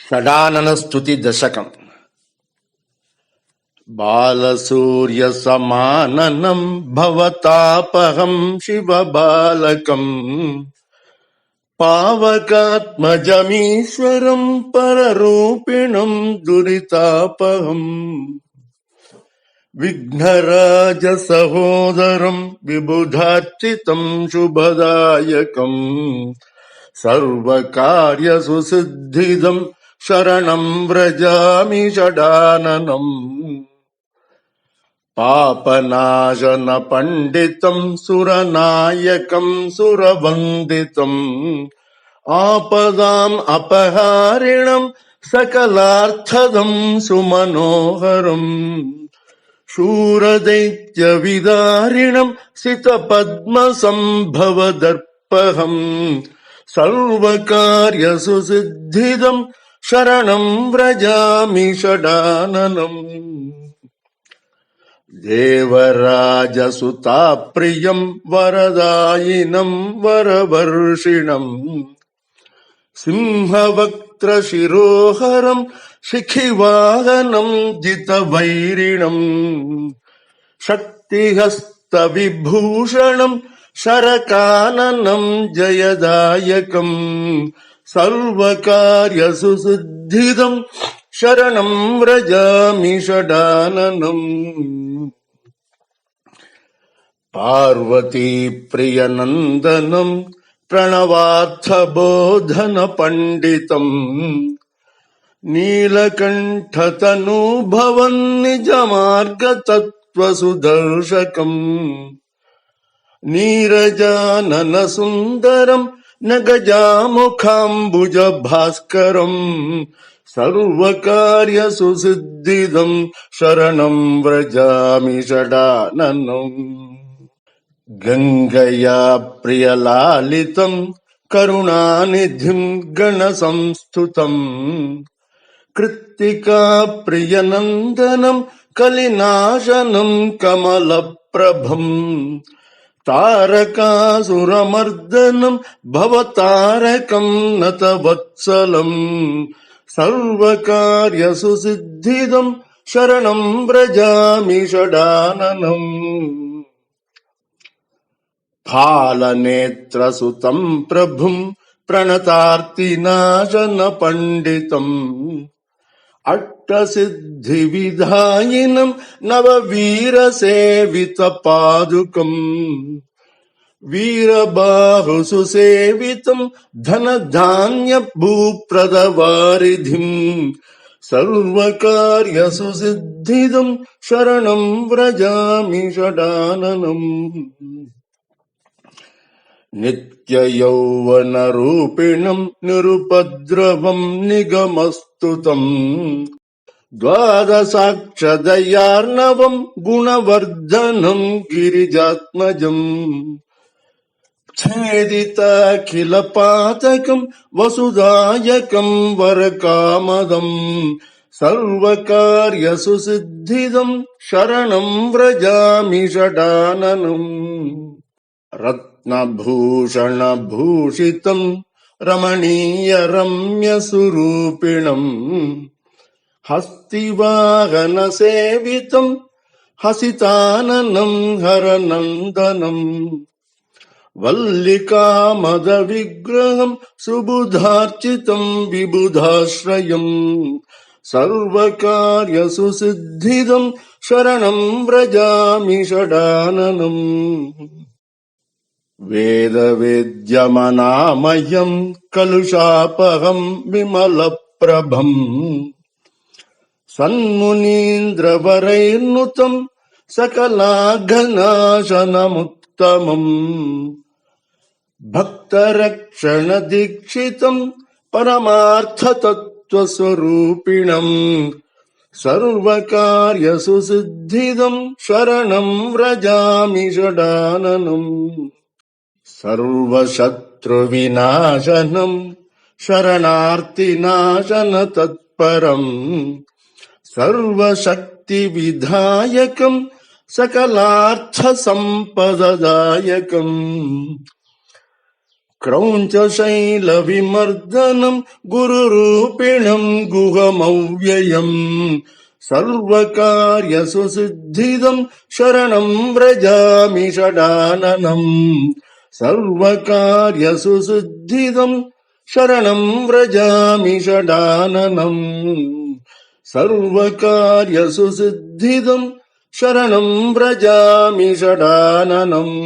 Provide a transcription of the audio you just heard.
षडानन स्तुति दशकम्। बालसूर्यसमाननं भवतापहं शिवबालकम् पावकात्मजमीश्वरं पररूपिणं दुरितापहम् विघ्नराजसहोदरं विबुधार्चितं शुभदायकम् सर्वकार्यसुसिद्धिदं शरणं व्रजामि षडाननम् पापनाशन पंडितं सुरनायकं सुरवन्दितम् आपदाम् अपहारिणं सकलार्थदं सुमनोहरम् शूरदैत्यविदारिणं सितपद्मसम्भवदर्पहम् सर्वकार्यसुसिद्धिदं शरणं व्रजामि षडाननम् देवराजसुताप्रियं वरदायिनं वरवर्षिणम् सिंहवक्त्रशिरोहरं शिखिवाहनं जितवैरिणम् शक्तिहस्तविभूषणं शरकाननं जयदायकम् सर्वकार्यसुसिद्धिदं शरणं व्रजामि षडाननम् पार्वती प्रियनन्दनं प्रणवार्थबोधन पंडितम् नीलकण्ठतनुभवन् निजमार्गतत्त्वसुदर्शकम् नीरजानन सुन्दरं नगजामुखाम्बुजभास्करम् सर्वकार्यसुसिद्धिदं शरणं व्रजामि षडाननम् गंगया प्रियलालितं करुणानिधिं गणसंस्तुतम् कृत्तिका प्रियनन्दनं कलिनाशनं कमलप्रभम् तारकासुरमर्दनं भवतारकं नतवत्सलम् सर्वकार्यसुसिद्धिदं शरणं व्रजामि षडाननम् फालनेत्रसुतं प्रभुं प्रणतार्तिनाशन पंडितम् अष्टसिद्धिविधायिनं नववीरसेवितपादुकम् वीरबाहुसुसेवितं धनधान्यभूप्रदवारिधिम् सर्वकार्यसुसिद्धिदं शरणं व्रजामि षडाननम् नित्ययौवनरूपिणं निरुपद्रवं निगमस्तुतम् द्वादशाक्षदयार्णवं गुणवर्धनं गिरिजात्मजम् छेदिताखिलपातकं वसुदायकं वरकामदम् सर्वकार्यसुसिद्धिदं शरणं व्रजामि षडाननम् रत्नभूषणभूषितं रमणीयरम्यसुरूपिणम् हस्तिवाहनसेवितं हसिताननं हरनन्दनम् वल्लिकामदविग्रहं सुबुधार्चितं विबुधाश्रयम् सर्वकार्यसुसिद्धिदं शरणं व्रजामि षडाननम् वेदवेद्यमनामयं कलुषापहं विमलप्रभम् सन्मुनीन्द्रवरैर्नुतं सकलाघनाशनमुत्तमम् भक्तरक्षणदीक्षितं परमार्थतत्त्वस्वरूपिणम् सर्वकार्यसुसिद्धिदं शरणं व्रजामि षडाननम् सर्वशत्रुविनाशनं शरणार्तिनाशन तत्परम् सर्वशक्तिविधायकं सकलार्थसम्पददायकम् क्रौञ्चशैलविमर्दनम् गुरुरूपिणम् गुहमव्ययम् सर्वकार्यसुसिद्धिदम् शरणम् व्रजामि षडाननम् सर्वकार्यसुसिद्धिदम् शरणम् व्रजामि षडाननम् सर्वकार्यसुसिद्धिदम् शरणम् व्रजामि षडाननम्